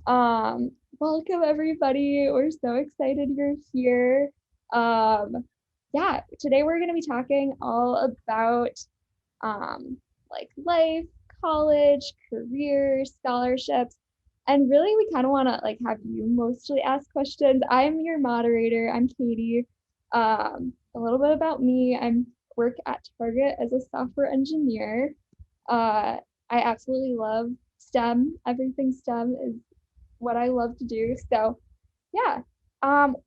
Welcome everybody. We're so excited you're here. Yeah, today we're going to be talking all about like life, college, career, scholarships, and really we kind of want to like have you mostly ask questions. I'm your moderator. I'm Katie. A little bit about me. I work at Target as a software engineer. I absolutely love STEM. Everything STEM is what I love to do. So yeah.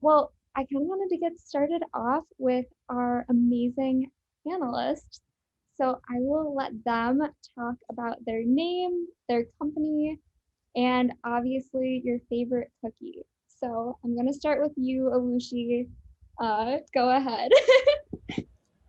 Well, I kind of wanted to get started off with our amazing panelists. So I will let them talk about their name, their company, and obviously your favorite cookie. So I'm gonna start with you, Alushi. Go ahead.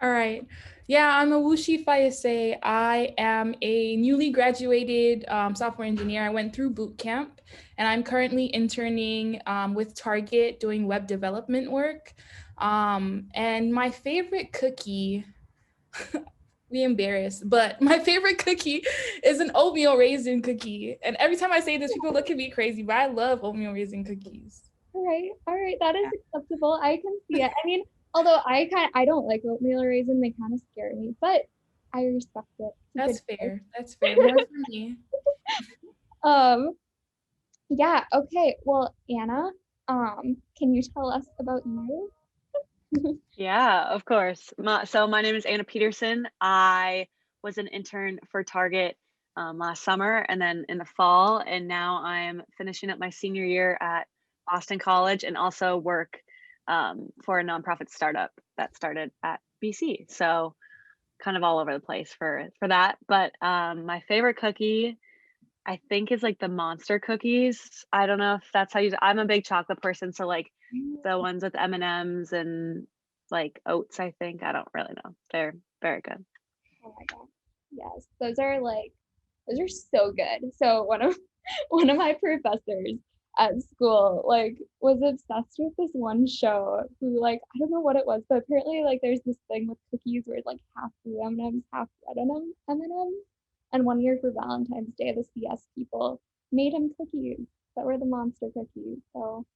All right. Yeah, I'm Awushi Fayese. I am a newly graduated software engineer. I went through boot camp and I'm currently interning with Target doing web development work. And my favorite cookie, be embarrassed, but my favorite cookie is an oatmeal raisin cookie. And every time I say this, people look at me crazy, but I love oatmeal raisin cookies. All right, that is acceptable. I can see it. I mean, although I don't like oatmeal raisin, they kind of scare me, but I respect it. That's fair. That's fair. More for me. Um, yeah, okay. Well, Anna, can you tell us about you? Yeah, of course. My name is Anna Peterson. I was an intern for Target last summer and then in the fall, and now I'm finishing up my senior year at Boston College and also work for a nonprofit startup that started at BC. So kind of all over the place for that. But my favorite cookie, I think, is like the monster cookies. I don't know if that's how you. I'm a big chocolate person, so like the ones with M&Ms and like oats. I think I don't really know. They're very good. Oh my God. Yes, those are so good. So one of my professors at school like was obsessed with this one show who like I don't know what it was, but apparently like there's this thing with cookies where it's like half blue M&Ms, half red M&Ms. And one year for Valentine's Day, the CS people made him cookies that were the monster cookies. So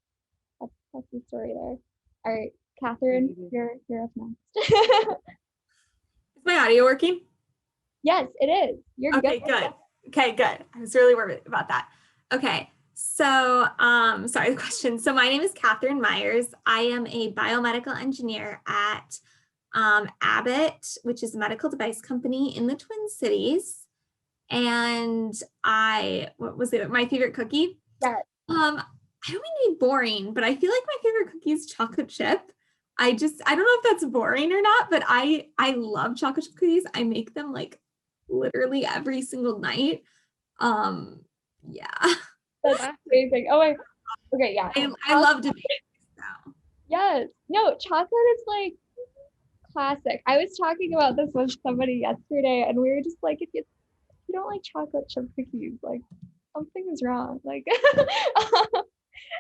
that's the story there. All right, Catherine, you're up next. Is my audio working? Yes, it is. You're okay, good. Okay, good. I was really worried about that. Okay, so sorry, the question. So my name is Catherine Myers. I am a biomedical engineer at Abbott, which is a medical device company in the Twin Cities. And what was it? My favorite cookie? Yeah. I don't mean to be boring, but I feel like my favorite cookie is chocolate chip. I don't know if that's boring or not, but I love chocolate chip cookies. I make them like literally every single night. Yeah. That's amazing. Oh my, okay, yeah. I love to bake. So. Yes. No, chocolate is like classic. I was talking about this with somebody yesterday and we were just like, if you don't like chocolate chip cookies, like something is wrong. Like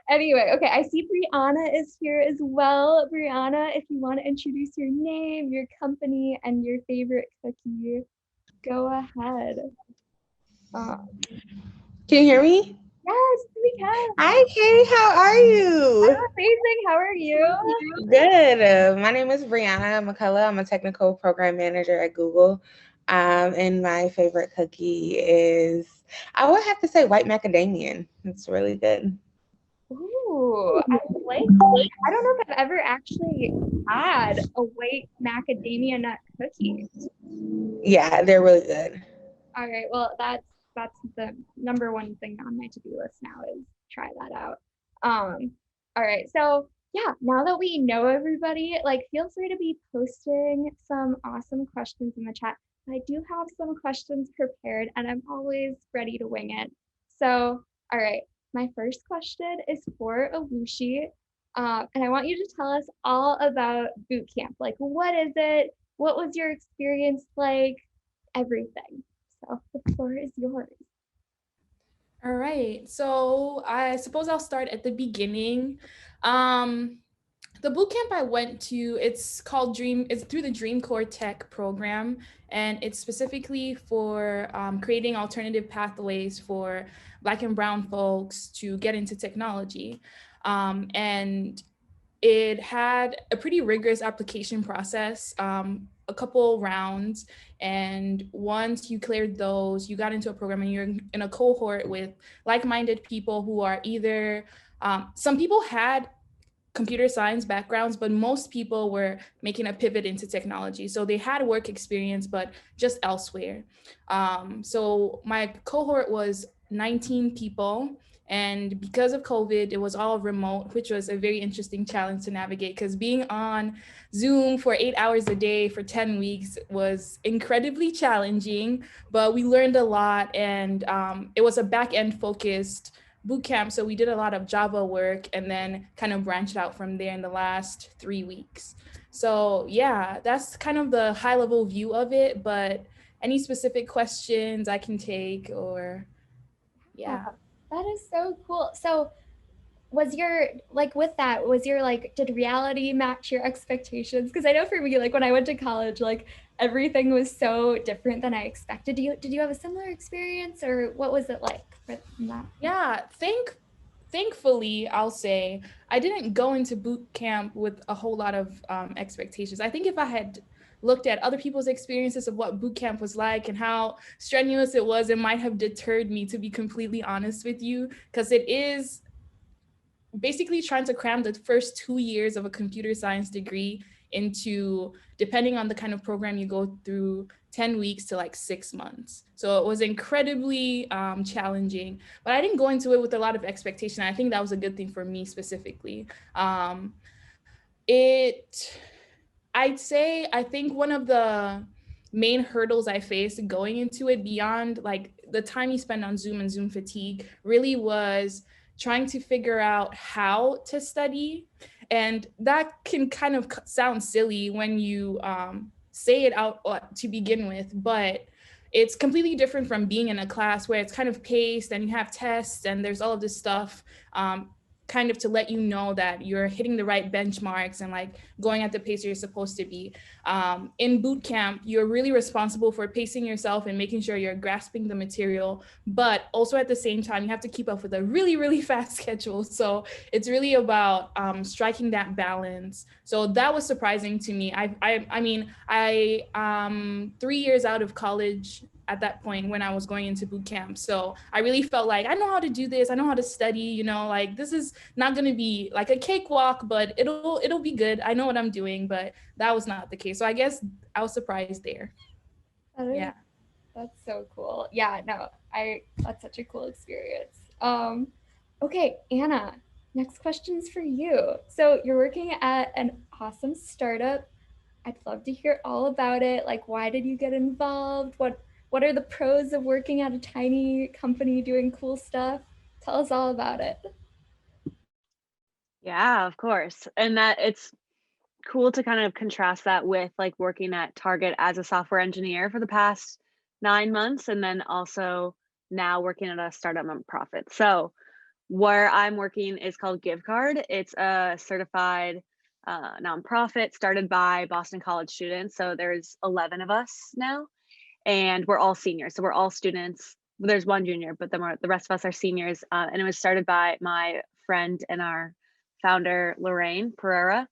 anyway, okay, I see Brianna is here as well. Brianna, if you want to introduce your name, your company, and your favorite cookie, go ahead. Can you hear me? Yes, we can. Hi, Katie. How are you? I'm amazing. How are you? Good. My name is Brianna Mccullough. I'm a technical program manager at Google. And my favorite cookie is, I would have to say, white macadamia. It's really good. Ooh, I don't know if I've ever actually had a white macadamia nut cookie. Yeah, they're really good. All right, well, that's the number one thing on my to-do list now is try that out. All right, so yeah, now that we know everybody, like feel free to be posting some awesome questions in the chat. I do have some questions prepared and I'm always ready to wing it. So, all right, my first question is for Awushi. And I want you to tell us all about boot camp. Like, what is it? What was your experience like? Everything. So the floor is yours. All right. So I suppose I'll start at the beginning. The boot camp I went to, it's called it's through the Dream Core Tech program, and it's specifically for creating alternative pathways for Black and brown folks to get into technology. And it had a pretty rigorous application process, a couple rounds. And once you cleared those, you got into a program and you're in a cohort with like-minded people who are either, some people had computer science backgrounds, but most people were making a pivot into technology. So they had work experience, but just elsewhere. So my cohort was 19 people. And because of COVID, it was all remote, which was a very interesting challenge to navigate, because being on Zoom for 8 hours a day for 10 weeks was incredibly challenging, but we learned a lot. And it was a back-end focused boot camp. So we did a lot of Java work and then kind of branched out from there in the last 3 weeks. So yeah, that's kind of the high level view of it, but any specific questions I can take, or yeah. That is so cool. So was your, like, with that, was your, like, did reality match your expectations? Because I know for me, like, when I went to college, like, everything was so different than I expected. Did you have a similar experience, or what was it like for that? Yeah, thankfully, I'll say, I didn't go into boot camp with a whole lot of expectations. I think if I had looked at other people's experiences of what boot camp was like and how strenuous it was, it might have deterred me, to be completely honest with you, because it is basically trying to cram the first 2 years of a computer science degree into, depending on the kind of program you go through, 10 weeks to like 6 months. So it was incredibly challenging, but I didn't go into it with a lot of expectation. I think that was a good thing for me specifically. I'd say, I think one of the main hurdles I faced going into it, beyond like the time you spend on Zoom and Zoom fatigue, really was trying to figure out how to study. And that can kind of sound silly when you say it out to begin with, but it's completely different from being in a class where it's kind of paced and you have tests and there's all of this stuff kind of to let you know that you're hitting the right benchmarks and like going at the pace you're supposed to be. In boot camp, you're really responsible for pacing yourself and making sure you're grasping the material, but also at the same time, you have to keep up with a really, really fast schedule. So it's really about striking that balance. So that was surprising to me. I mean, 3 years out of college at that point when I was going into boot camp. So I really felt like I know how to do this. I know how to study, you know, like this is not going to be like a cakewalk, but it'll be good. I know what I'm doing, but that was not the case. So I guess I was surprised there. Yeah. That's so cool. Yeah, no, that's such a cool experience. Okay, Anna, next question's for you. So you're working at an awesome startup. I'd love to hear all about it. Like, why did you get involved? What are the pros of working at a tiny company doing cool stuff? Tell us all about it. Yeah, of course. And that it's cool to kind of contrast that with like working at Target as a software engineer for the past 9 months, and then also now working at a startup nonprofit. So where I'm working is called GiveCard. It's a certified nonprofit started by Boston College students. So there's 11 of us now, and we're all seniors. So we're all students. There's one junior, but then the rest of us are seniors. And it was started by my friend and our founder, Lorraine Pereira.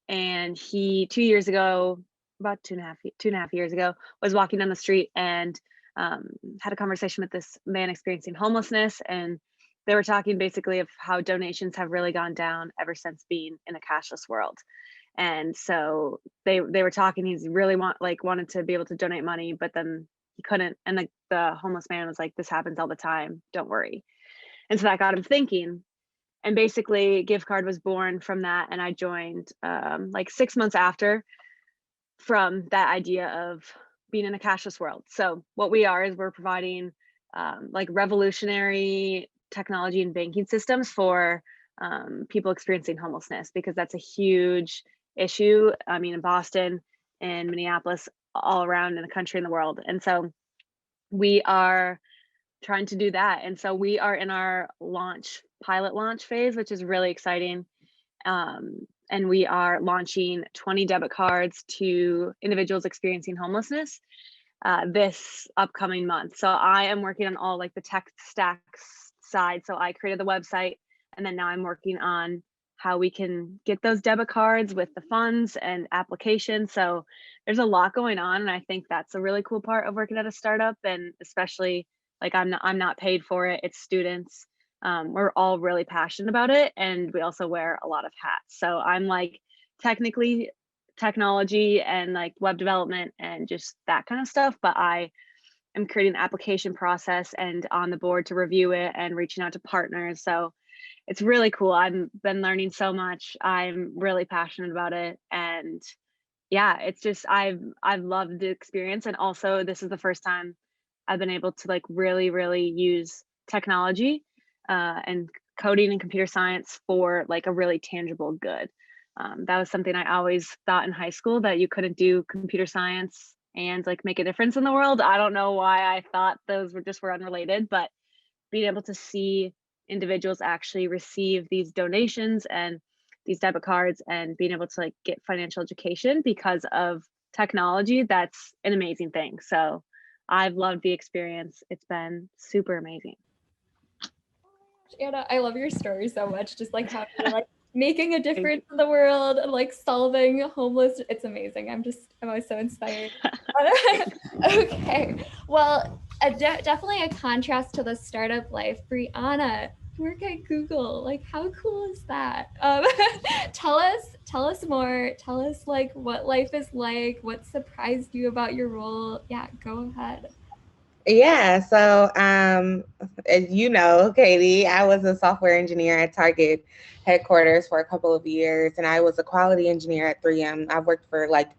And he 2 years ago, about two and a half years ago, was walking down the street and had a conversation with this man experiencing homelessness. And they were talking basically of how donations have really gone down ever since being in a cashless world. And so they were talking, he's really wanted to be able to donate money, but then he couldn't. And the homeless man was like, this happens all the time, don't worry. And so that got him thinking. And basically GiveCard was born from that. And I joined like 6 months after, from that idea of being in a cashless world. So what we are is we're providing like revolutionary technology and banking systems for people experiencing homelessness, because that's a huge issue. I mean, in Boston and Minneapolis, all around in the country and the world. And so we are trying to do that. And so we are in our pilot launch phase, which is really exciting. And and we are launching 20 debit cards to individuals experiencing homelessness this upcoming month. So I am working on all like the tech stacks side. So I created the website, and then now I'm working on how we can get those debit cards with the funds and applications. So there's a lot going on, and I think that's a really cool part of working at a startup, and especially like I'm not paid for it. It's students. We're all really passionate about it, and we also wear a lot of hats. So I'm like technically technology and like web development and just that kind of stuff, but I am creating the application process and on the board to review it and reaching out to partners. So it's really cool. I've been learning so much. I'm really passionate about it, and yeah, it's just I've loved the experience. And also this is the first time I've been able to like really use technology and coding and computer science for like a really tangible good. That was something I always thought in high school, that you couldn't do computer science and like make a difference in the world. I don't know why I thought those were unrelated, but being able to see individuals actually receive these donations and these debit cards and being able to like get financial education because of technology, that's an amazing thing. So I've loved the experience. It's been super amazing. Anna, I love your story so much. Just like how you're like making a difference in the world and like solving homeless. It's amazing. I'm always so inspired. Okay. Well, definitely a contrast to the startup life. Brianna, work at Google. Like, how cool is that? Tell us more. Tell us like what life is like. What surprised you about your role? Yeah, go ahead. Yeah, so as you know, Katie, I was a software engineer at Target headquarters for a couple of years, and I was a quality engineer at 3M. I've worked for like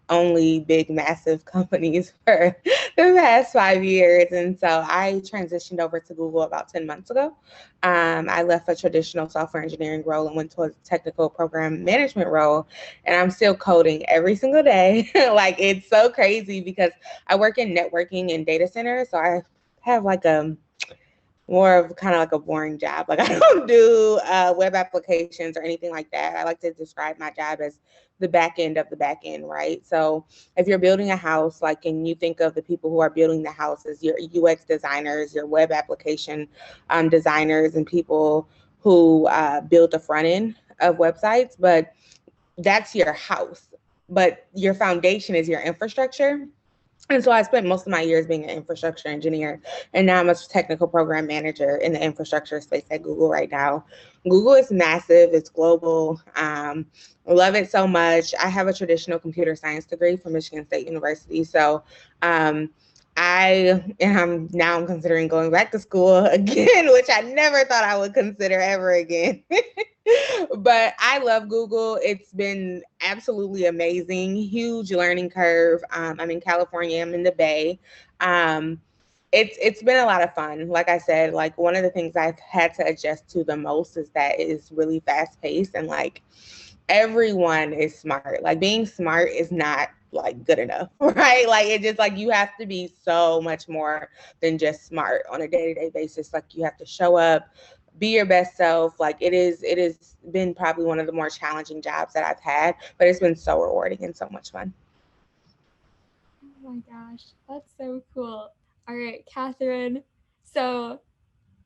only big, massive companies for the past 5 years. And so I transitioned over to Google about 10 months ago. I left a traditional software engineering role and went to a technical program management role. And I'm still coding every single day. Like, it's so crazy because I work in networking and data centers. So I have like more of kind of like a boring job. Like, I don't do web applications or anything like that. I like to describe my job as the back end of the back end, right? So if you're building a house, like, and you think of the people who are building the house as your UX designers, your web application designers, and people who build the front end of websites, but that's your house. But your foundation is your infrastructure. And so I spent most of my years being an infrastructure engineer, and now I'm a technical program manager in the infrastructure space at Google right now. Google is massive. It's global. I love it so much. I have a traditional computer science degree from Michigan State University. So I'm considering going back to school again, which I never thought I would consider ever again. But I love Google. It's been absolutely amazing. Huge learning curve. I'm in California. I'm in the Bay. It's been a lot of fun. Like I said, like, one of the things I've had to adjust to the most is that it is really fast paced, and like, everyone is smart. Like, being smart is not like good enough, right? Like, it just, like, you have to be so much more than just smart on a day-to-day basis. Like, you have to show up, be your best self. Like, it has been probably one of the more challenging jobs that I've had, but it's been so rewarding and so much fun. Oh my gosh, that's so cool. All right, Catherine. So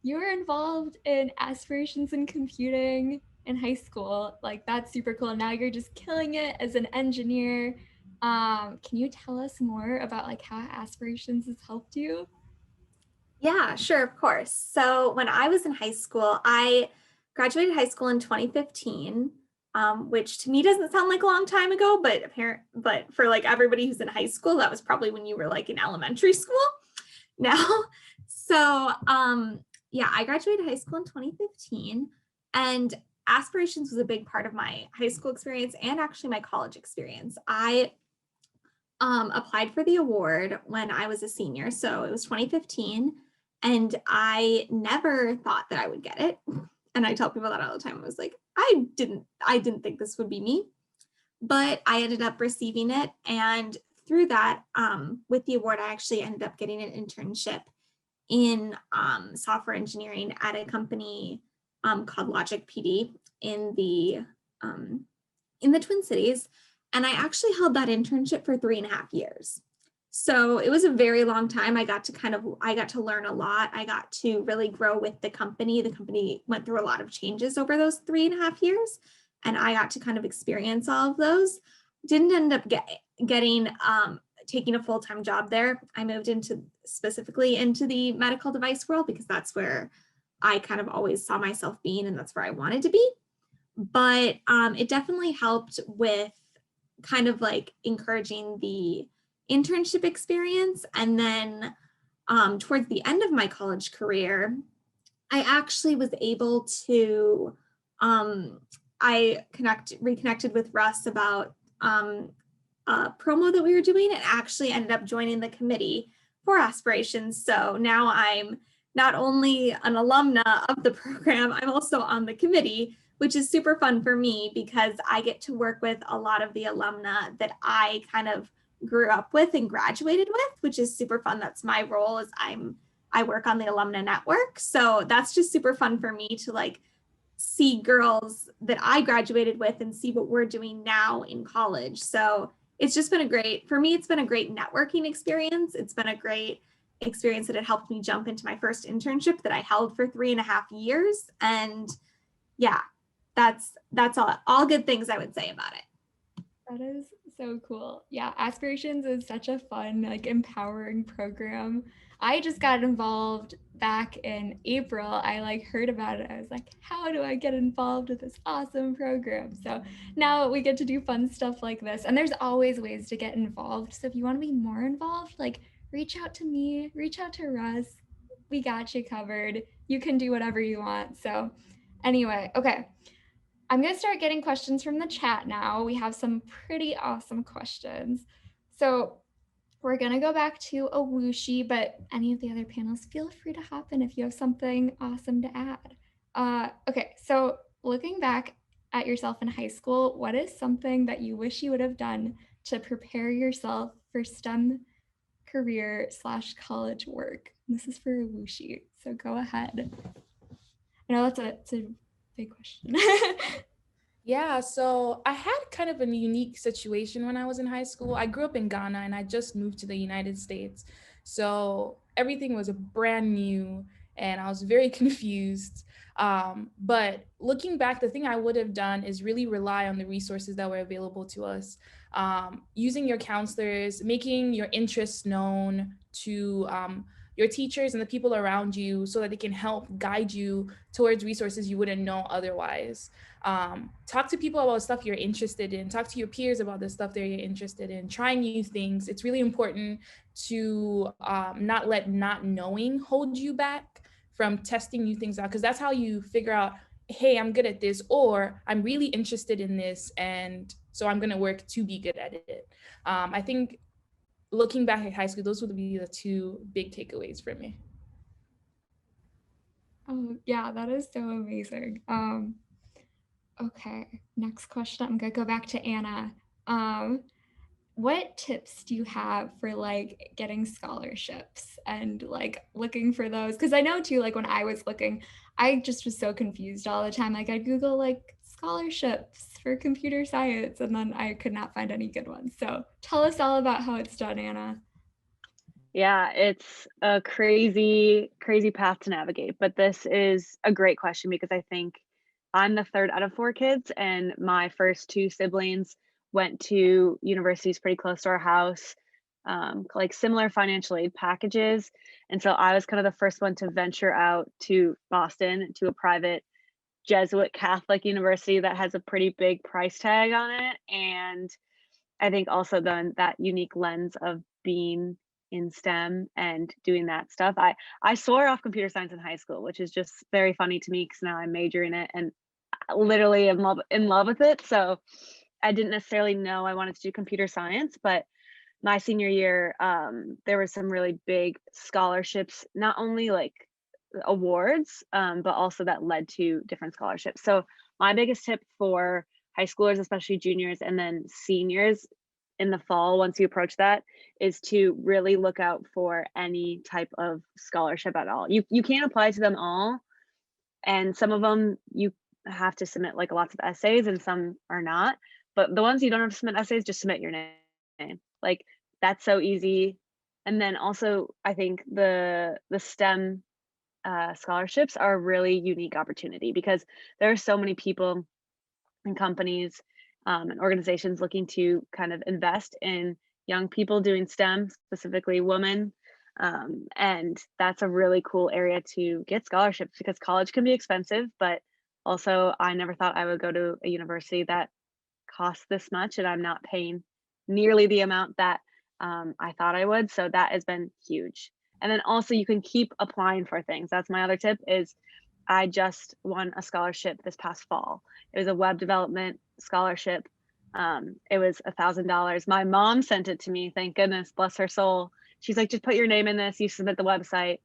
you were involved in aspirations in computing in high school. Like, that's super cool. Now you're just killing it as an engineer. Can you tell us more about like how aspirations has helped you? Yeah, sure, of course. So when I was in high school, I graduated high school in 2015, which to me doesn't sound like a long time ago, but for like everybody who's in high school, that was probably when you were like in elementary school now. So yeah, I graduated high school in 2015, and aspirations was a big part of my high school experience and actually my college experience. I applied for the award when I was a senior, so it was 2015. And I never thought that I would get it. And I tell people that all the time. I was like, I didn't think this would be me, but I ended up receiving it. And through that, with the award, I actually ended up getting an internship in software engineering at a company called Logic PD in the in the Twin Cities. And I actually held that internship for 3.5 years. So it was a very long time. I got to learn a lot. I got to really grow with the company. The company went through a lot of changes over those 3.5 years, and I got to kind of experience all of those. Didn't end up taking a full-time job there. I moved specifically into the medical device world because that's where I kind of always saw myself being, and that's where I wanted to be. But it definitely helped with kind of like encouraging the internship experience. And then towards the end of my college career, I actually was able to, I reconnected with Russ about a promo that we were doing, and actually ended up joining the committee for Aspirations. So now I'm not only an alumna of the program, I'm also on the committee, which is super fun for me because I get to work with a lot of the alumna that I kind of grew up with and graduated with, which is super fun. That's my role, is I work on the alumna network. So that's just super fun for me to like see girls that I graduated with and see what we're doing now in college. So it's just been for me, it's been a great networking experience. It's been a great experience that it helped me jump into my first internship that I held for 3.5 years. And yeah, that's all good things I would say about it. That is so cool. Yeah, Aspirations is such a fun, like empowering program. I just got involved back in April. I like heard about it. I was like, how do I get involved with this awesome program? So now we get to do fun stuff like this. And there's always ways to get involved. So if you want to be more involved, like reach out to me, reach out to Russ. We got you covered. You can do whatever you want. So anyway, okay. I'm going to start getting questions from the chat now. We have some pretty awesome questions. So we're going to go back to a whooshy, but any of the other panelists, feel free to hop in if you have something awesome to add. Okay, so looking back at yourself in high school, what is something that you wish you would have done to prepare yourself for STEM career/college work? And this is for a whooshy, so go ahead. I know it's a big question. Yeah, so I had kind of a unique situation when I was in high school. I grew up in Ghana and I just moved to the United States. So everything was brand new and I was very confused. But looking back, the thing I would have done is really rely on the resources that were available to us. Using your counselors, making your interests known to your teachers and the people around you so that they can help guide you towards resources you wouldn't know otherwise. Talk to people about stuff you're interested in, talk to your peers about the stuff that you're interested in, try new things. It's really important to not let not knowing hold you back from testing new things out, because that's how you figure out, hey, I'm good at this, or I'm really interested in this, and so I'm gonna work to be good at it. I think looking back at high school, those would be the two big takeaways for me. Oh, yeah, that is so amazing. Okay, next question. I'm gonna go back to Anna. What tips do you have for like getting scholarships and like looking for those? Because I know too, like when I was looking, I just was so confused all the time. Like I'd Google like scholarships for computer science and then I could not find any good ones. So tell us all about how it's done, Anna. Yeah, it's a crazy, crazy path to navigate, but this is a great question because I think I'm the third out of 4 kids, and my first 2 siblings went to universities pretty close to our house, like similar financial aid packages. And so I was kind of the first one to venture out to Boston to a private Jesuit Catholic university that has a pretty big price tag on it. And I think also then that unique lens of being in STEM and doing that stuff. I swore off computer science in high school, which is just very funny to me because now I major in it and I literally am in love with it. So I didn't necessarily know I wanted to do computer science, but my senior year, there were some really big scholarships, not only like awards, but also that led to different scholarships. So my biggest tip for high schoolers, especially juniors and then seniors in the fall, once you approach that, is to really look out for any type of scholarship at all. You can't apply to them all, and some of them you have to submit like lots of essays and some are not, but the ones you don't have to submit essays, just submit your name. Like, that's so easy. And then also, I think the STEM scholarships are a really unique opportunity because there are so many people and companies and organizations looking to kind of invest in young people doing STEM, specifically women. And that's a really cool area to get scholarships because college can be expensive, but also I never thought I would go to a university that costs this much and I'm not paying nearly the amount that I thought I would. So that has been huge. And then also you can keep applying for things. That's my other tip is I just won a scholarship this past fall. It was a web development scholarship. It was $1,000. My mom sent it to me. Thank goodness, bless her soul. She's like, just put your name in this. You submit the website.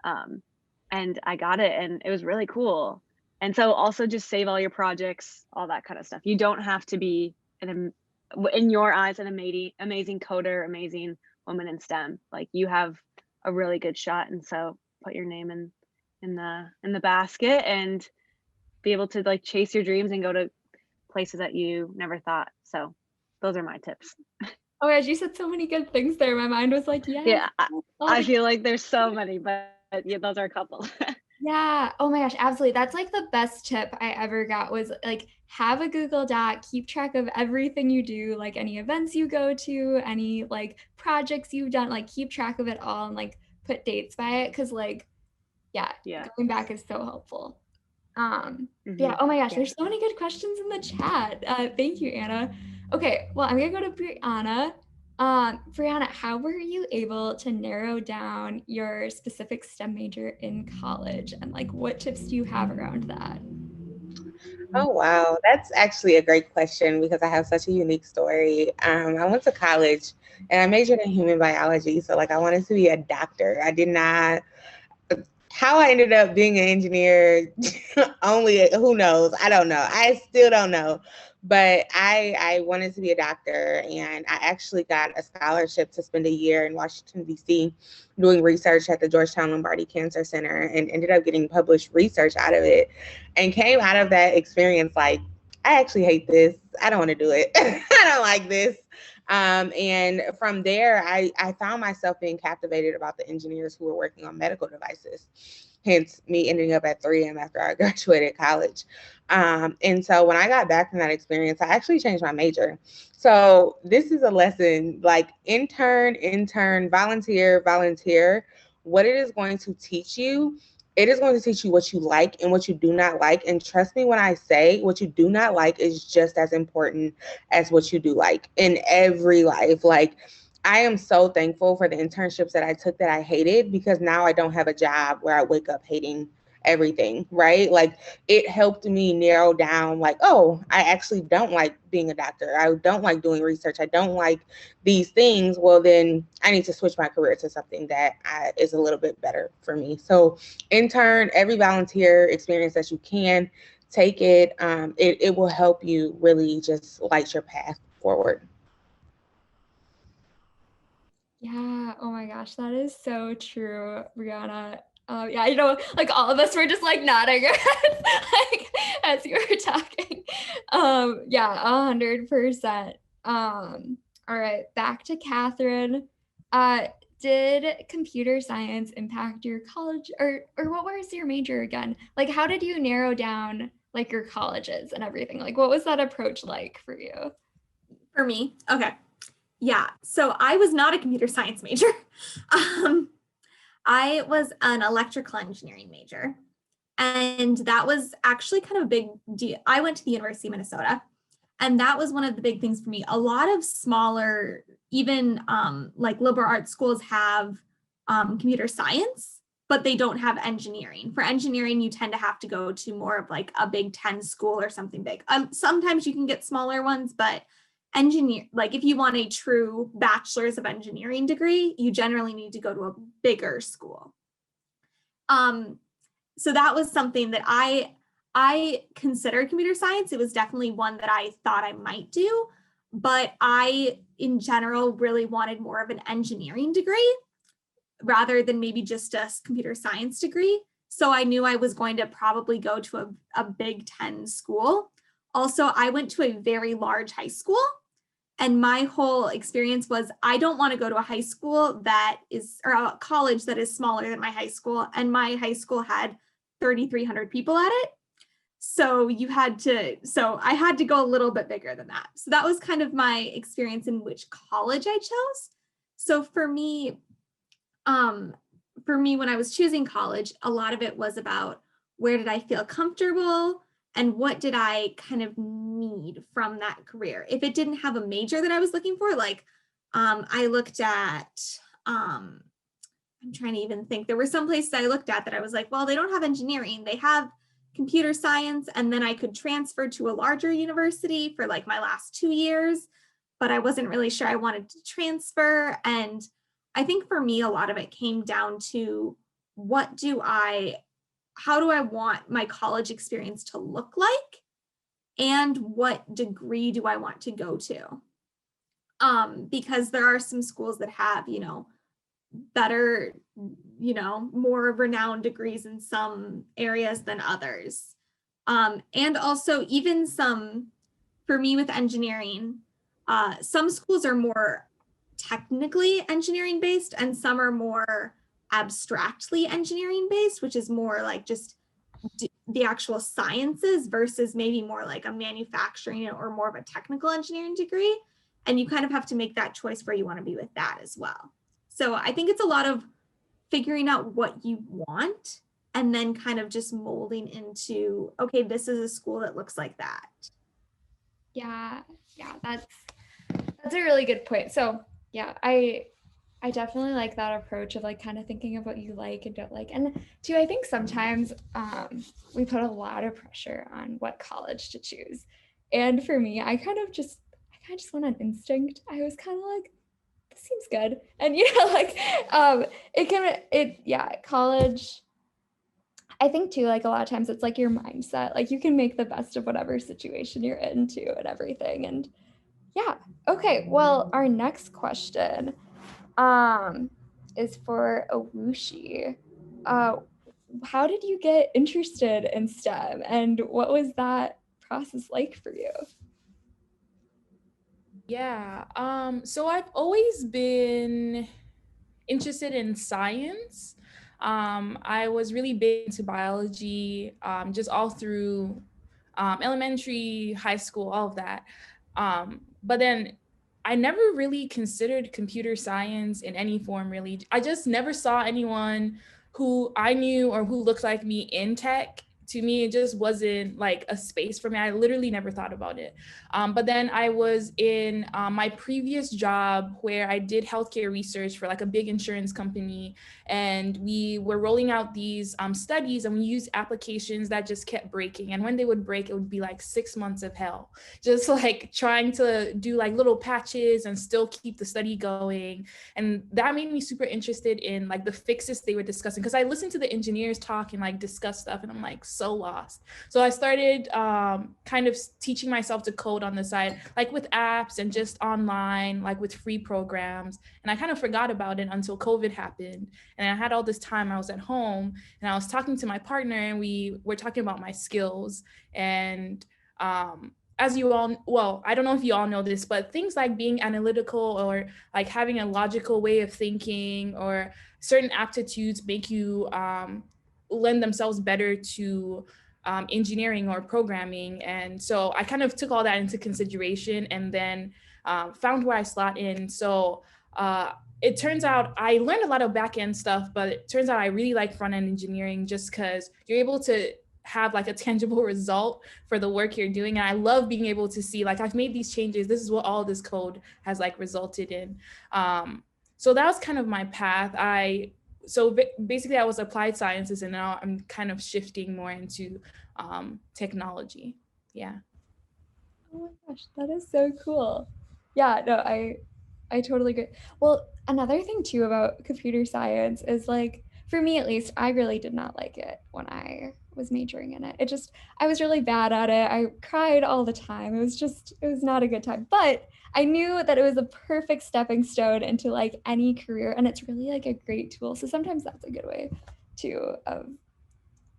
And I got it and it was really cool. And so also just save all your projects, all that kind of stuff. You don't have to be in your eyes an amazing coder, amazing woman in STEM. Like you have a really good shot. And so put your name in the basket and be able to like chase your dreams and go to places that you never thought. So those are my tips. Oh my gosh, you said so many good things there. My mind was like, Yeah, I feel like there's so many, but yeah, those are a couple. Yeah. Oh my gosh, absolutely. That's like the best tip I ever got was like have a Google Doc, keep track of everything you do, like any events you go to, any like projects you've done, like keep track of it all and like put dates by it. Cause like, yeah. Going back is so helpful. Yeah. Oh my gosh, there's so many good questions in the chat. Thank you, Anna. Okay. Well, I'm gonna go to Brianna. Brianna, how were you able to narrow down your specific STEM major in college? And like, what tips do you have around that? Oh, wow. That's actually a great question because I have such a unique story. I went to college and I majored in human biology. So like I wanted to be a doctor. I did not, how I ended up being an engineer, only who knows? I don't know. I still don't know. But I wanted to be a doctor, and I actually got a scholarship to spend a year in Washington, D.C. doing research at the Georgetown Lombardi Cancer Center and ended up getting published research out of it and came out of that experience like, I actually hate this. I don't want to do it. I don't like this. And from there, I found myself being captivated about the engineers who were working on medical devices, hence me ending up at 3M after I graduated college. And so when I got back from that experience, I actually changed my major. So this is a lesson like intern, volunteer. What it is going to teach you, it is going to teach you what you like and what you do not like. And trust me when I say what you do not like is just as important as what you do like in every life. Like, I am so thankful for the internships that I took that I hated because now I don't have a job where I wake up hating everything, right? Like it helped me narrow down like, oh, I actually don't like being a doctor. I don't like doing research. I don't like these things. Well, then I need to switch my career to something that is a little bit better for me. So intern, every volunteer experience that you can, take it. It will help you really just light your path forward. Yeah. Oh my gosh, that is so true, Brianna. Yeah, you know, like all of us were just like nodding our heads like as you were talking. Yeah, 100%. All right, back to Catherine. Did computer science impact your college or what was your major again? Like, how did you narrow down like your colleges and everything? Like, what was that approach like for you? For me, okay. Yeah, so I was not a computer science major. I was an electrical engineering major. And that was actually kind of a big deal. I went to the University of Minnesota, and that was one of the big things for me. A lot of smaller, even like liberal arts schools have computer science, but they don't have engineering. For engineering, you tend to have to go to more of like a Big 10 school or something big. Sometimes you can get smaller ones, but like if you want a true bachelor's of engineering degree, you generally need to go to a bigger school. So that was something that I considered computer science. It was definitely one that I thought I might do, but I, in general, really wanted more of an engineering degree rather than maybe just a computer science degree. So I knew I was going to probably go to a Big 10 school. Also, I went to a very large high school, and my whole experience was I don't want to go to a high school that is, or a college that is smaller than my high school. And my high school had 3,300 people at it. So I had to go a little bit bigger than that. So that was kind of my experience in which college I chose. So for me, when I was choosing college, a lot of it was about where did I feel comfortable and what did I kind of need from that career. If it didn't have a major that I was looking for, like I looked at, I'm trying to even think, there were some places I looked at that I was like, well, they don't have engineering, they have computer science, and then I could transfer to a larger university for like my last 2 years, but I wasn't really sure I wanted to transfer. And I think for me, a lot of it came down to how do I want my college experience to look like? And what degree do I want to go to? Because there are some schools that have, better, more renowned degrees in some areas than others. And also even for me with engineering, some schools are more technically engineering based and some are more abstractly engineering based, which is more like just the actual sciences versus maybe more like a manufacturing or more of a technical engineering degree. And you kind of have to make that choice where you want to be with that as well. So I think it's a lot of figuring out what you want and then kind of just molding into, okay, this is a school that looks like that. Yeah, that's a really good point. So yeah, I definitely like that approach of like kind of thinking of what you like and don't like. And too, I think sometimes we put a lot of pressure on what college to choose. And for me, I kind of just went on instinct. I was kind of like, this seems good. And college, I think too, like a lot of times it's like your mindset, like you can make the best of whatever situation you're into and everything. And yeah, okay, well, our next question is for Awushi. How did you get interested in STEM and what was that process like for you? Yeah, so I've always been interested in science. I was really big into biology, just all through elementary, high school, all of that. But then I never really considered computer science in any form, really. I just never saw anyone who I knew or who looked like me in tech. To me, it just wasn't like a space for me. I literally never thought about it. But then I was in my previous job where I did healthcare research for like a big insurance company. And we were rolling out these studies and we used applications that just kept breaking. And when they would break, it would be like 6 months of hell, just like trying to do like little patches and still keep the study going. And that made me super interested in like the fixes they were discussing, because I listened to the engineers talk and like discuss stuff and I'm like so lost. So I started kind of teaching myself to code on the side, like with apps and just online, like with free programs. And I kind of forgot about it until COVID happened. And I had all this time, I was at home and I was talking to my partner and we were talking about my skills. And as you all, well, I don't know if you all know this, but things like being analytical or like having a logical way of thinking or certain aptitudes make you lend themselves better to engineering or programming. And so I kind of took all that into consideration and then found where I slot in. So it turns out I learned a lot of back-end stuff, but it turns out I really like front-end engineering just because you're able to have like a tangible result for the work you're doing. And I love being able to see like, I've made these changes. This is what all this code has like resulted in. So that was kind of my path. So basically I was applied sciences and now I'm kind of shifting more into technology. Yeah. Oh my gosh, that is so cool. Yeah, no, I totally agree. Well, another thing too about computer science is like, for me at least, I really did not like it when I was majoring in it. I was really bad at it. I cried all the time. It was not a good time. But I knew that it was a perfect stepping stone into like any career. And it's really like a great tool. So sometimes that's a good way to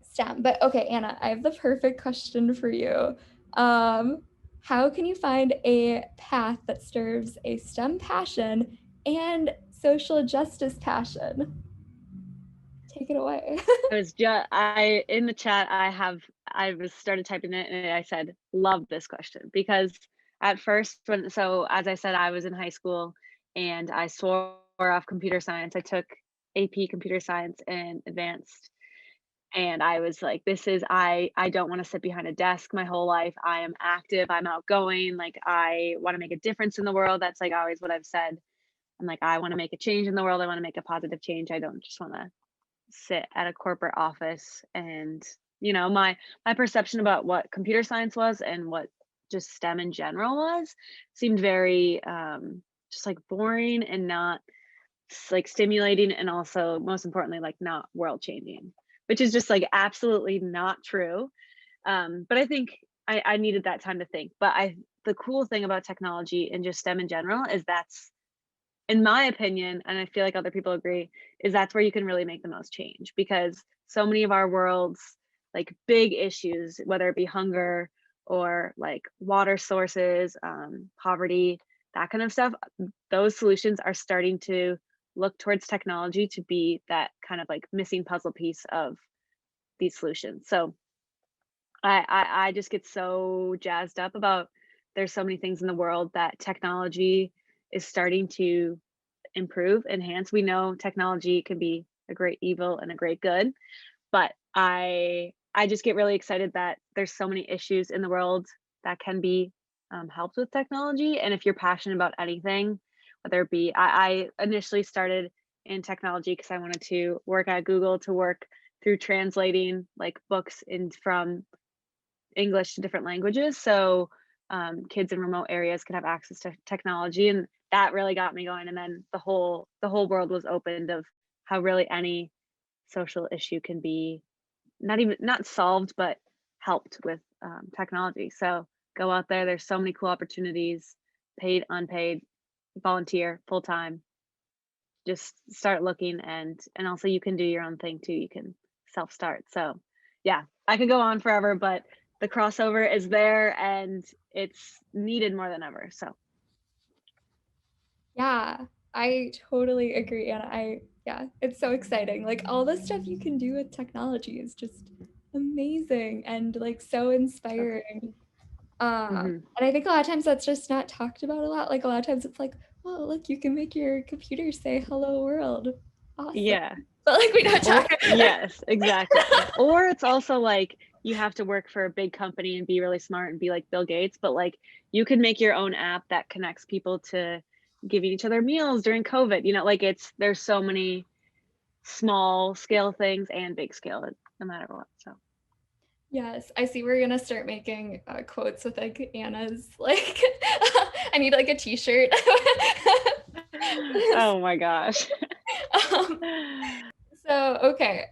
STEM. But okay, Anna, I have the perfect question for you. How can you find a path that serves a STEM passion and social justice passion? Take it away. In the chat, I was started typing it and I said, love this question, because at first as I said, I was in high school and I swore off computer science. I took AP computer science and advanced, and I was like, I don't want to sit behind a desk my whole life. I am active, I'm outgoing, like I want to make a difference in the world. That's like always what I've said. I'm like, I want to make a change in the world. I want to make a positive change. I don't just want to sit at a corporate office. And my perception about what computer science was and what just STEM in general was seemed very just like boring and not like stimulating, and also most importantly like not world changing, which is just like absolutely not true. But I think I needed that time to think. But the cool thing about technology and just STEM in general is that's, in my opinion, and I feel like other people agree, is that's where you can really make the most change, because so many of our world's like big issues, whether it be hunger or like water sources, poverty, that kind of stuff, those solutions are starting to look towards technology to be that kind of like missing puzzle piece of these solutions. So I just get so jazzed up about, there's so many things in the world that technology is starting to improve, enhance. We know technology can be a great evil and a great good, but I just get really excited that there's so many issues in the world that can be helped with technology. And if you're passionate about anything, whether it be, I initially started in technology because I wanted to work at Google, to work through translating like books from English to different languages, so kids in remote areas could have access to technology, and that really got me going. And then the whole world was opened of how really any social issue can be not solved, but helped with technology. So go out there. There's so many cool opportunities, paid, unpaid, volunteer, full time. Just start looking, and also you can do your own thing too. You can self-start. So yeah, I could go on forever, but the crossover is there and it's needed more than ever. So Yeah, I totally agree. And it's so exciting. Like all the stuff you can do with technology is just amazing and like so inspiring. And I think a lot of times that's just not talked about a lot. Like a lot of times it's like, oh, look, you can make your computer say hello world. Awesome. Yeah. But like we don't talk about it. Yes, exactly. Or it's also like you have to work for a big company and be really smart and be like Bill Gates, but like you can make your own app that connects people to giving each other meals during COVID. Like there's so many small scale things and big scale, no matter what. So yes, I see we're gonna start making quotes with like Anna's like I need like a t-shirt. Oh my gosh. Okay,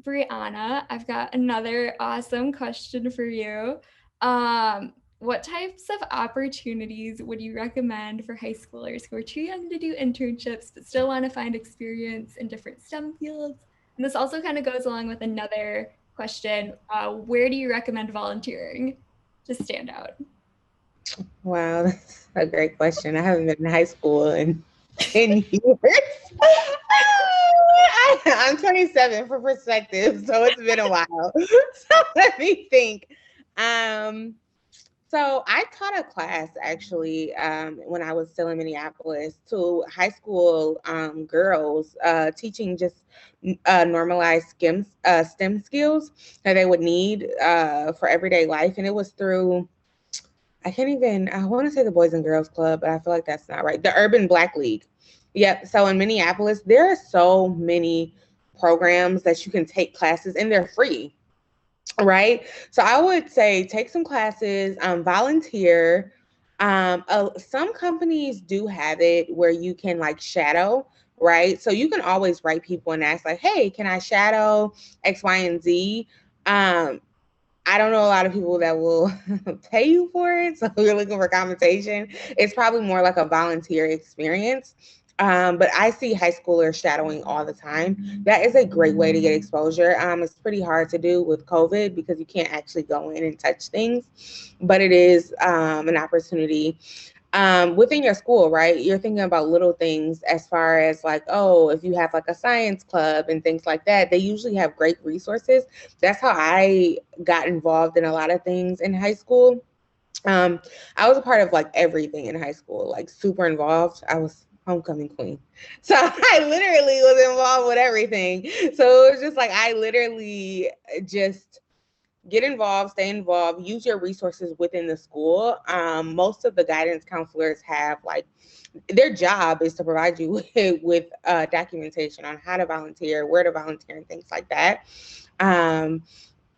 Brianna, I've got another awesome question for you. What types of opportunities would you recommend for high schoolers who are too young to do internships but still want to find experience in different STEM fields? And this also kind of goes along with another question. Where do you recommend volunteering to stand out? Wow, that's a great question. I haven't been in high school in 10 years. I'm 27 for perspective, so it's been a while. So let me think. So I taught a class actually when I was still in Minneapolis to high school girls, teaching just normalized STEM skills that they would need for everyday life. And it was through, I want to say the Boys and Girls Club, but I feel like that's not right. The Urban Black League. Yep. So in Minneapolis, there are so many programs that you can take classes and they're free. Right. So I would say take some classes, volunteer. Some companies do have it where you can like shadow, right? So you can always write people and ask like, hey, can I shadow X, Y, and Z? I don't know a lot of people that will pay you for it. So if you're looking for compensation, it's probably more like a volunteer experience. But I see high schoolers shadowing all the time. That is a great way to get exposure. It's pretty hard to do with COVID because you can't actually go in and touch things, but it is an opportunity within your school, right? You're thinking about little things as far as like, oh, if you have like a science club and things like that, they usually have great resources. That's how I got involved in a lot of things in high school. I was a part of like everything in high school, like super involved. I was homecoming queen. So I literally was involved with everything. So it was just like, I literally just get involved, stay involved, use your resources within the school. Most of the guidance counselors have like, their job is to provide you with documentation on how to volunteer, where to volunteer, and things like that.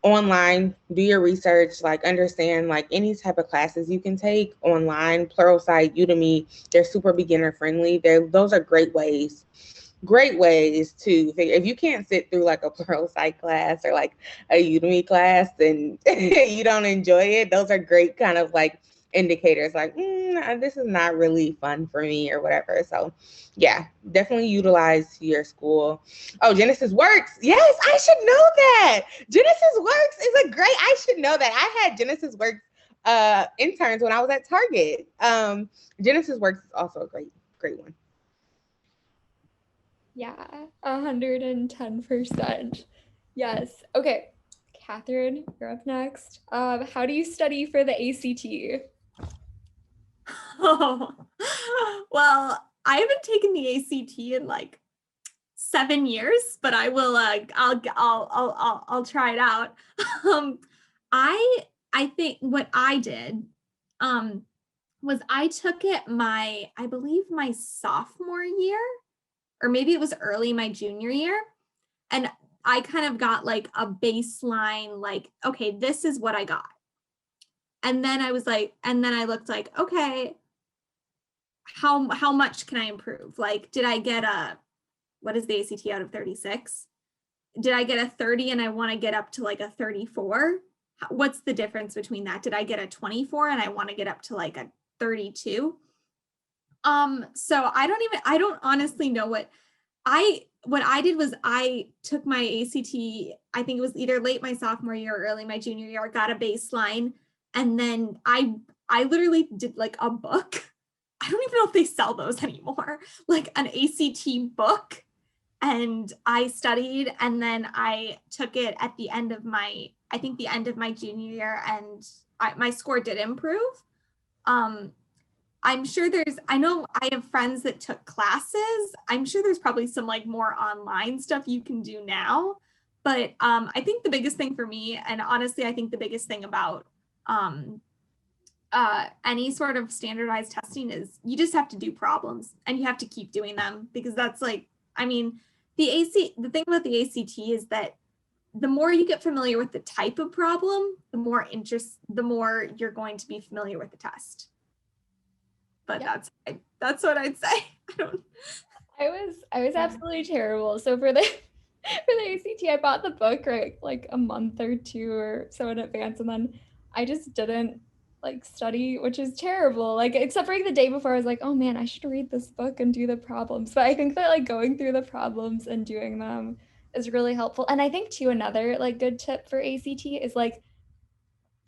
Online, do your research, like understand like any type of classes you can take online. Pluralsight, Udemy, they're super beginner friendly. Those are great ways to figure. If you can't sit through like a Pluralsight class or like a Udemy class and you don't enjoy it, those are great kind of like indicators like this is not really fun for me or whatever. So yeah, definitely utilize your school. Oh, Genesis Works. Yes, I should know that. Genesis Works is I should know that. I had Genesis Works interns when I was at Target. Genesis Works is also a great one. Yeah, 110%. Yes. Okay, Catherine, you're up next. How do you study for the ACT? Oh, well, I haven't taken the ACT in like 7 years, but I will. I'll try it out. I think what I did was I took it I believe my sophomore year, or maybe it was early my junior year, and I kind of got like a baseline, like, okay, this is what I got. And then I was like, and then I looked like, okay, how much can I improve? Like, did I get what is the ACT out of 36? Did I get a 30 and I want to get up to like a 34? What's the difference between that? Did I get a 24 and I want to get up to like a 32? So I don't honestly know what I did was I took my ACT, I think it was either late my sophomore year or early my junior year, got a baseline. And then I literally did like a book. I don't even know if they sell those anymore, like an ACT book. And I studied, and then I took it at the end of the end of my junior year, and my score did improve. I'm sure I know I have friends that took classes. I'm sure there's probably some like more online stuff you can do now. But I think the biggest thing for me, and honestly, I think the biggest thing about any sort of standardized testing is you just have to do problems and you have to keep doing them, because that's like, I mean, the thing about the ACT is that the more you get familiar with the type of problem, the more you're going to be familiar with the test. But yeah, that's what I'd say. I was absolutely terrible. So for the ACT, I bought the book right like a month or two or so in advance, and then I just didn't like study, which is terrible. Like, except for like the day before, I was like, oh man, I should read this book and do the problems. But I think that like going through the problems and doing them is really helpful. And I think too, another like good tip for ACT is like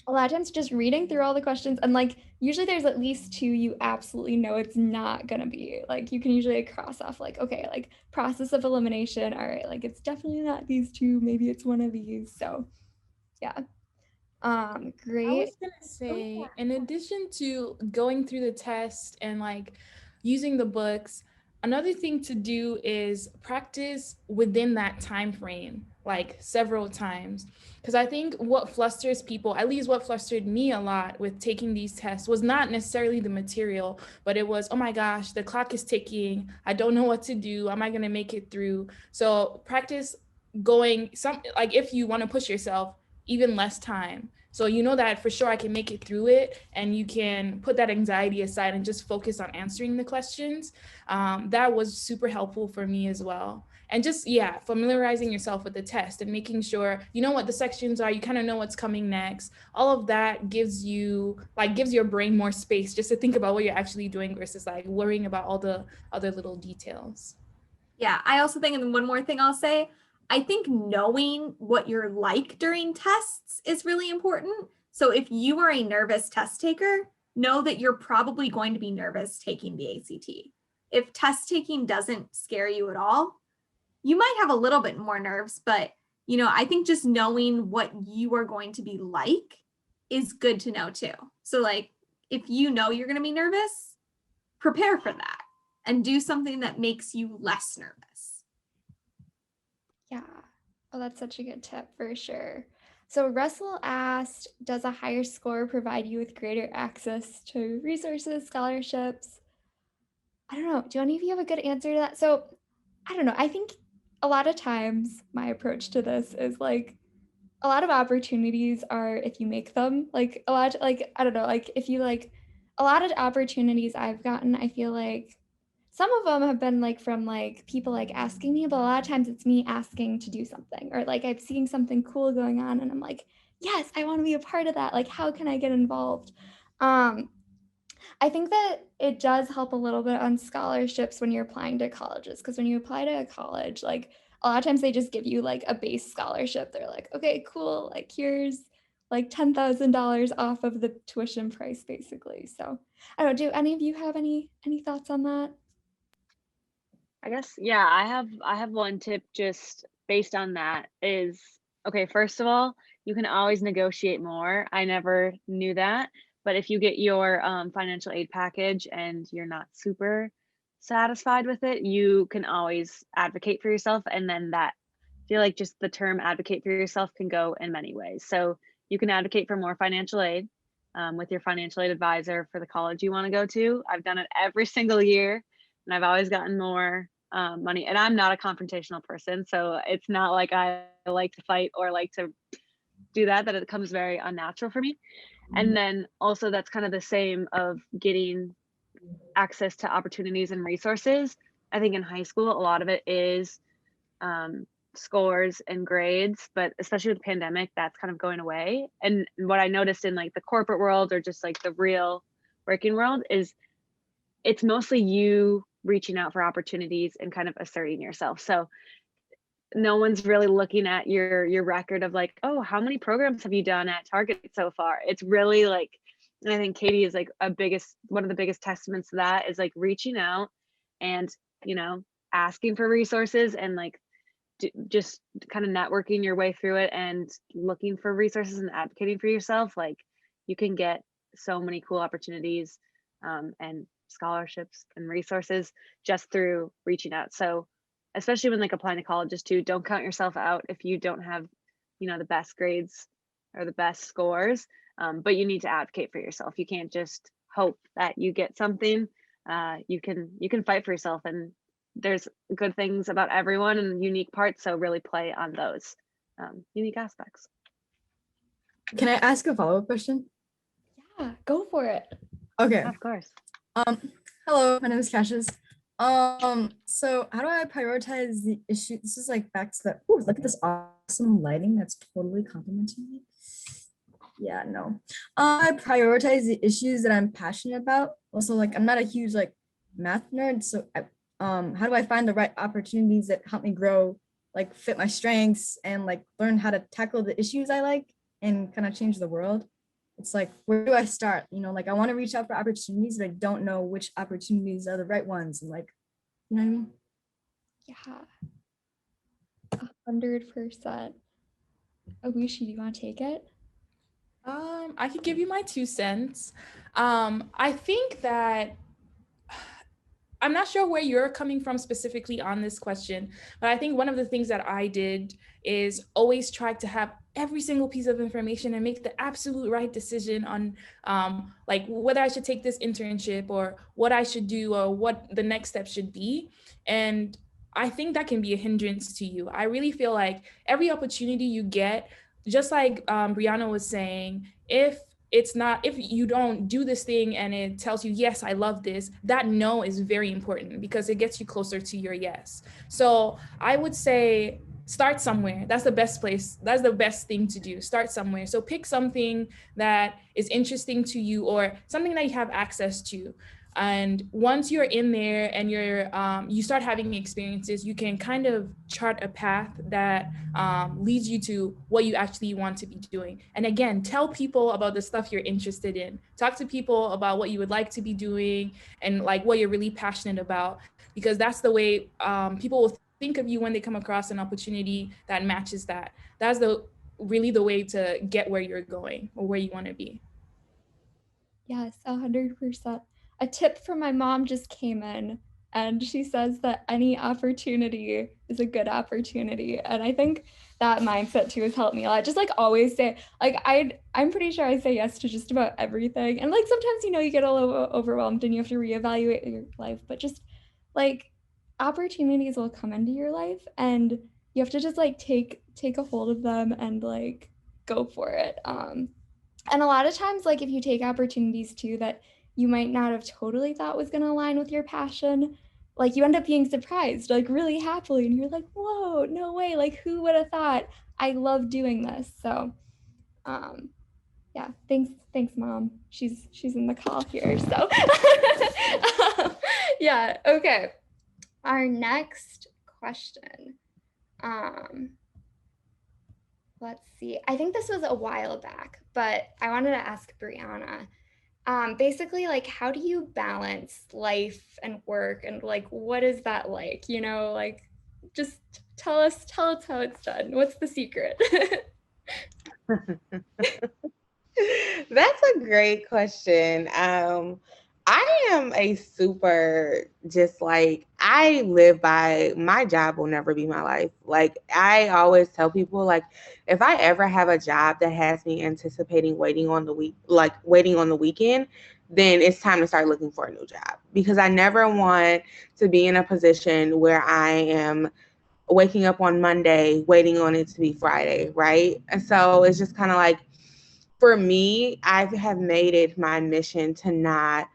a lot of times just reading through all the questions, and like usually there's at least two you absolutely know it's not gonna be. Like you can usually cross off like, okay, like process of elimination, all right, like it's definitely not these two, maybe it's one of these. So yeah. Great. I was gonna say, in addition to going through the test and like using the books, another thing to do is practice within that time frame, like several times. Because I think what flusters people, at least what flustered me a lot with taking these tests, was not necessarily the material, but it was, oh my gosh, the clock is ticking. I don't know what to do. Am I gonna make it through? So practice going like if you want to push yourself, even less time. So you know that for sure I can make it through it, and you can put that anxiety aside and just focus on answering the questions. That was super helpful for me as well. and just, yeah, familiarizing yourself with the test and making sure you know what the sections are, you kind of know what's coming next. All of that gives your brain more space just to think about what you're actually doing versus like worrying about all the other little details. Yeah, I also think, and one more thing I'll say, I think knowing what you're like during tests is really important. So if you are a nervous test taker, know that you're probably going to be nervous taking the ACT. If test taking doesn't scare you at all, you might have a little bit more nerves, but I think just knowing what you are going to be like is good to know too. So like, if you know you're going to be nervous, prepare for that and do something that makes you less nervous. Yeah. Oh, that's such a good tip for sure. So Russell asked, does a higher score provide you with greater access to resources, scholarships? I don't know. Do any of you have a good answer to that? So I don't know. I think a lot of times my approach to this is like a lot of opportunities are if you make them. Like a lot, like, I don't know, like if you like a lot of opportunities I've gotten, I feel like some of them have been like from like people like asking me, but a lot of times it's me asking to do something, or like I'm seeing something cool going on and I'm like, yes, I want to be a part of that. Like, how can I get involved? I think that it does help a little bit on scholarships when you're applying to colleges, because when you apply to a college, like a lot of times they just give you like a base scholarship. They're like, okay, cool, like here's like $10,000 off of the tuition price, basically. So I don't know, do any of you have any thoughts on that? I guess, yeah, I have one tip just based on that is, okay, first of all, you can always negotiate more. I never knew that, but if you get your financial aid package and you're not super satisfied with it, you can always advocate for yourself. And then that, I feel like just the term advocate for yourself can go in many ways. So you can advocate for more financial aid with your financial aid advisor for the college you want to go to. I've done it every single year and I've always gotten more money. And I'm not a confrontational person, so it's not like I like to fight or like to do that it comes very unnatural for me. And then also that's kind of the same of getting access to opportunities and resources. I think in high school, a lot of it is scores and grades, but especially with the pandemic, that's kind of going away. And what I noticed in like the corporate world or just like the real working world is it's mostly you reaching out for opportunities and kind of asserting yourself. So no one's really looking at your record of like, oh, how many programs have you done at Target so far? It's really like, and I think Katie is like one of the biggest testaments to that is like reaching out and, asking for resources and like just kind of networking your way through it and looking for resources and advocating for yourself. Like you can get so many cool opportunities and scholarships and resources just through reaching out. So especially when like applying to colleges too, don't count yourself out if you don't have, the best grades or the best scores, but you need to advocate for yourself. You can't just hope that you get something. You can fight for yourself, and there's good things about everyone and unique parts. So really play on those unique aspects. Can I ask a follow-up question? Yeah, go for it. Okay. Of course. Hello, my name is Cassius. So how do I prioritize the issue? This is like back to that. Ooh, look at this awesome lighting. That's totally complimenting me. Yeah, no. I prioritize the issues that I'm passionate about. Also, like I'm not a huge like math nerd, so how do I find the right opportunities that help me grow, like fit my strengths and like learn how to tackle the issues I like and kind of change the world? It's like, where do I start? Like I want to reach out for opportunities, but I don't know which opportunities are the right ones. And like, you know what I mean? Yeah. 100%. Abushi, do you want to take it? I could give you my 2 cents. I think that I'm not sure where you're coming from specifically on this question, but I think one of the things that I did is always try to have every single piece of information and make the absolute right decision on like whether I should take this internship or what I should do or what the next step should be. And I think that can be a hindrance to you. I really feel like every opportunity you get, just like Brianna was saying, if it's not, if you don't do this thing and it tells you, yes, I love this, that no is very important because it gets you closer to your yes. So I would say start somewhere. That's the best place. That's the best thing to do. Start somewhere. So pick something that is interesting to you or something that you have access to. And once you're in there and you start having experiences, you can kind of chart a path that leads you to what you actually want to be doing. And again, tell people about the stuff you're interested in. Talk to people about what you would like to be doing and like what you're really passionate about, because that's the way people will think of you when they come across an opportunity that matches that. That's really the way to get where you're going or where you want to be. Yes, 100%. A tip from my mom just came in, and she says that any opportunity is a good opportunity. And I think that mindset too has helped me a lot. Just like always say, like I'm pretty sure I say yes to just about everything. And like sometimes, you know, you get a little overwhelmed and you have to reevaluate your life, but just like opportunities will come into your life and you have to just like take a hold of them and like go for it. And a lot of times, like if you take opportunities too that you might not have totally thought was going to align with your passion, like you end up being surprised, like really happily, and you're like, whoa, no way, like who would have thought? I love doing this. So yeah, thanks mom. She's in the call here. So yeah, okay. Our next question. Let's see. I think this was a while back, but I wanted to ask Brianna. Basically, like, how do you balance life and work, and like, what is that like? You know, like, just tell us how it's done. What's the secret? That's a great question. I am a super just like, I live by my job will never be my life. Like I always tell people, like if I ever have a job that has me anticipating waiting on the weekend, then it's time to start looking for a new job, because I never want to be in a position where I am waking up on Monday waiting on it to be Friday, right? And so it's just kind of like, for me, I have made it my mission to not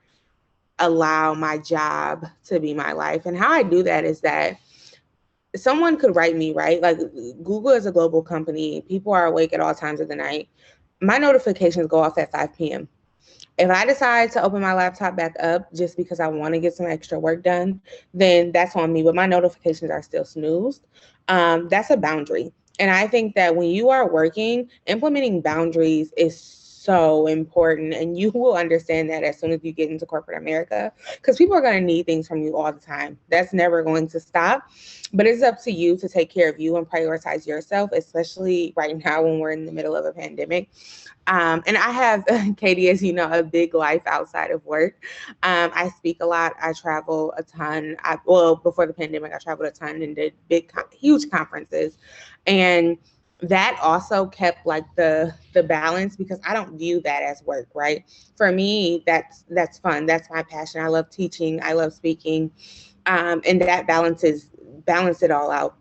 allow my job to be my life. And how I do that is that someone could write me, right? Like Google is a global company. People are awake at all times of the night. My notifications go off at 5 p.m. If I decide to open my laptop back up just because I want to get some extra work done, then that's on me. But my notifications are still snoozed. That's a boundary. And I think that when you are working, implementing boundaries is so important. And you will understand that as soon as you get into corporate America, because people are going to need things from you all the time. That's never going to stop. But it's up to you to take care of you and prioritize yourself, especially right now when we're in the middle of a pandemic. And I have, Katie, as you know, a big life outside of work. I speak a lot. I travel a ton. Before the pandemic, I traveled a ton and did huge conferences. And that also kept like the balance, because I don't view that as work, right? For me, that's fun. That's my passion. I love teaching. I love speaking. And that balance it all out.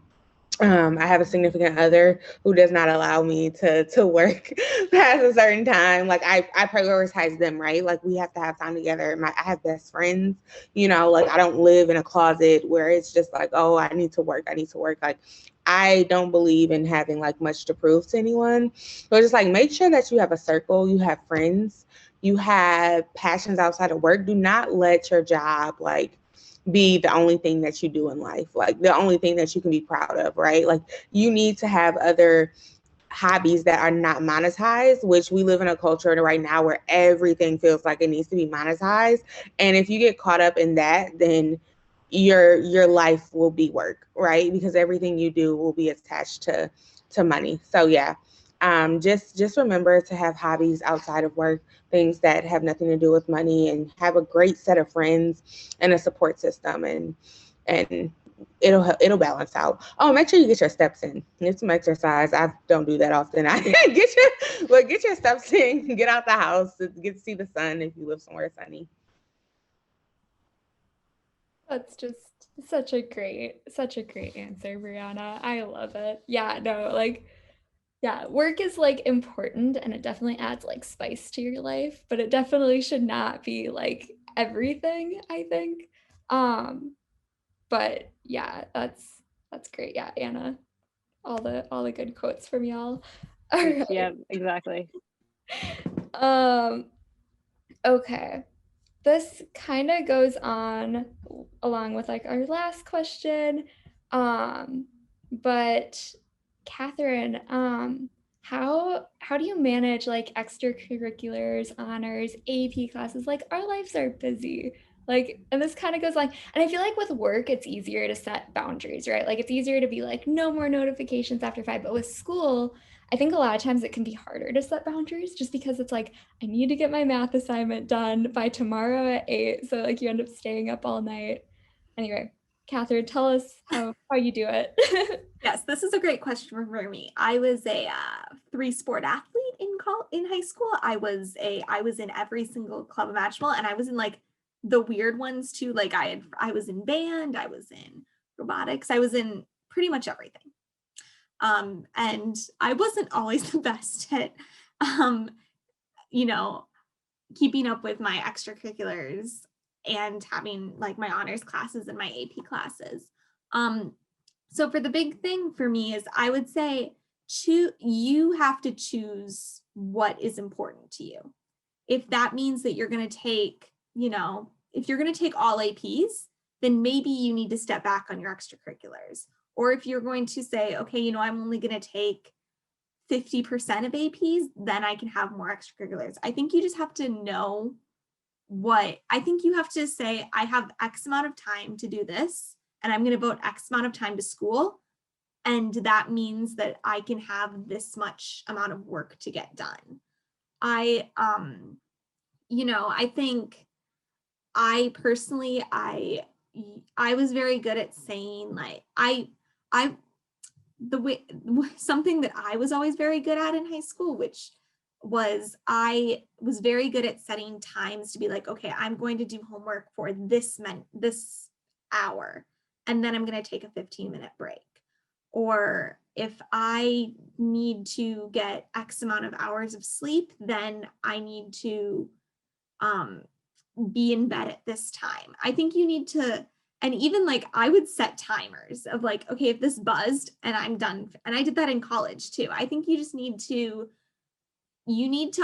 I have a significant other who does not allow me to work past a certain time. Like I prioritize them, right? Like we have to have time together. I have best friends, you know, like I don't live in a closet where it's just like, oh, I need to work. Like I don't believe in having like much to prove to anyone. So just like make sure that you have a circle, you have friends, you have passions outside of work. Do not let your job like be the only thing that you do in life, like the only thing that you can be proud of, right? Like you need to have other hobbies that are not monetized, which we live in a culture right now where everything feels like it needs to be monetized. And if you get caught up in that, then your life will be work, right? Because everything you do will be attached to money. So yeah, just remember to have hobbies outside of work, things that have nothing to do with money, and have a great set of friends and a support system, and it'll balance out. Oh, make sure you get your steps in. Get some exercise. I don't do that often. I get your steps in. Get out the house. Get to see the sun if you live somewhere sunny. That's just such a great answer, Brianna. I love it. Yeah, no, like Yeah, work is like important and it definitely adds like spice to your life, but it definitely should not be like everything, I think. But yeah, that's great. Yeah, Anna, all the good quotes from y'all. All right. Yeah, exactly. Um, okay. This kind of goes on along with like our last question. But Catherine, how do you manage like extracurriculars, honors, AP classes? Like our lives are busy. Like, and this kind of goes like, and I feel like with work, it's easier to set boundaries, right? Like it's easier to be like, no more notifications after 5. But with school, I think a lot of times it can be harder to set boundaries just because it's like, I need to get my math assignment done by tomorrow at 8. So like you end up staying up all night. Anyway, Catherine, tell us how you do it. Yes, this is a great question for me. I was a 3-sport athlete in high school. I was in every single club imaginable, and I was in like the weird ones too. Like I was in band, I was in robotics, I was in pretty much everything. And I wasn't always the best at you know, keeping up with my extracurriculars and having like my honors classes and my AP classes. So for the big thing for me is I would say you have to choose what is important to you. If that means that you're going to take, if you're going to take all APs, then maybe you need to step back on your extracurriculars. Or if you're going to say, okay, I'm only going to take 50% of APs, then I can have more extracurriculars. I think you just have to know I think you have to say, I have X amount of time to do this, and I'm going to devote X amount of time to school. And that means that I can have this much amount of work to get done. I think I personally, I was very good at saying like, something that I was always very good at in high school, which was I was very good at setting times to be like, okay, I'm going to do homework for this hour, and then I'm going to take a 15-minute break. Or if I need to get X amount of hours of sleep, then I need to be in bed at this time. I think you need to, and even like I would set timers of like, okay, if this buzzed and I'm done, and I did that in college too. I think you just need to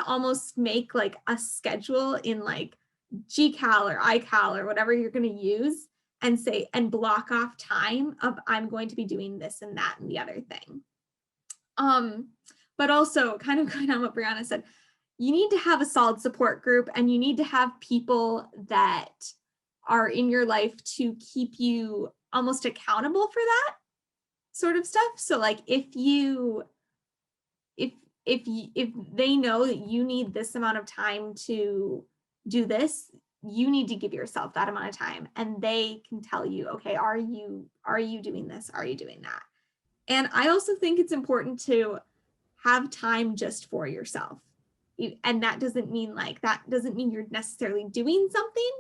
almost make like a schedule in like GCal or iCal or whatever you're going to use, and say, and block off time of I'm going to be doing this and that and the other thing. But also kind of going on what Brianna said, you need to have a solid support group, and you need to have people that are in your life to keep you almost accountable for that sort of stuff. So like if they know that you need this amount of time to do this, you need to give yourself that amount of time, and they can tell you, okay, are you doing this? Are you doing that? And I also think it's important to have time just for yourself. And that doesn't mean you're necessarily doing something,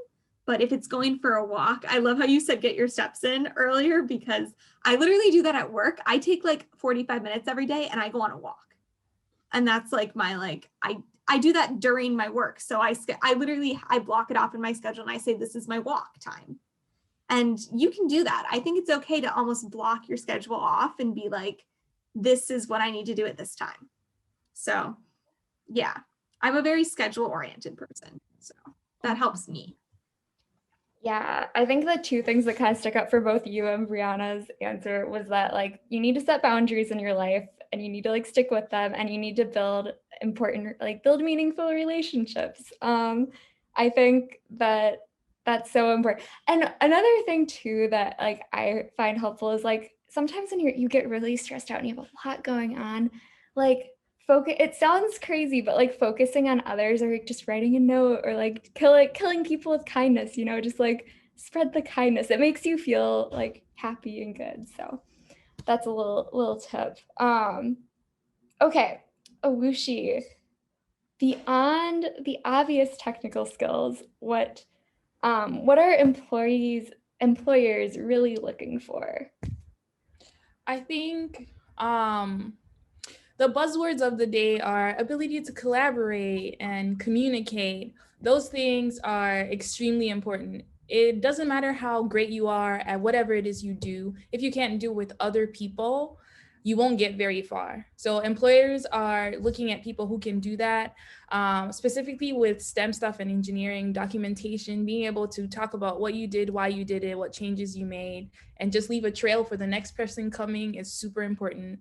but if it's going for a walk, I love how you said get your steps in earlier, because I literally do that at work. I take like 45 minutes every day and I go on a walk. And that's like my, I do that during my work. So I block it off in my schedule and I say, this is my walk time. And you can do that. I think it's okay to almost block your schedule off and be like, this is what I need to do at this time. So yeah, I'm a very schedule oriented person. So that helps me. Yeah, I think the two things that kind of stuck out for both you and Brianna's answer was that like you need to set boundaries in your life, and you need to like stick with them, and you need to build meaningful relationships. I think that that's so important. And another thing too that like I find helpful is like sometimes when you get really stressed out and you have a lot going on, like it sounds crazy, but like focusing on others, or like just writing a note, or like killing people with kindness, just like spread the kindness. It makes you feel like happy and good. So that's a little tip. Okay, Awushi, beyond the obvious technical skills, what are employers really looking for? I think the buzzwords of the day are ability to collaborate and communicate. Those things are extremely important. It doesn't matter how great you are at whatever it is you do. If you can't do it with other people, you won't get very far. So employers are looking at people who can do that, specifically with STEM stuff and engineering, documentation, being able to talk about what you did, why you did it, what changes you made, and just leave a trail for the next person coming is super important.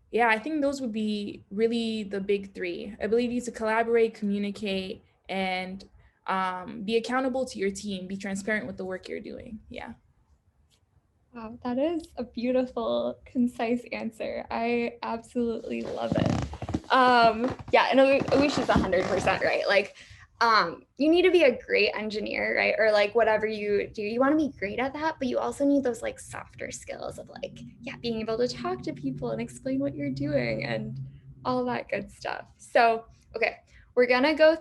Yeah, I think those would be really the big three: ability to collaborate, communicate, and be accountable to your team, be transparent with the work you're doing. Yeah. Wow, that is a beautiful, concise answer. I absolutely love it. Yeah, and Alicia's 100% right. Like, you need to be a great engineer, right? Or like whatever you do, you want to be great at that, but you also need those like softer skills of like, yeah, being able to talk to people and explain what you're doing and all that good stuff. So, okay, we're gonna go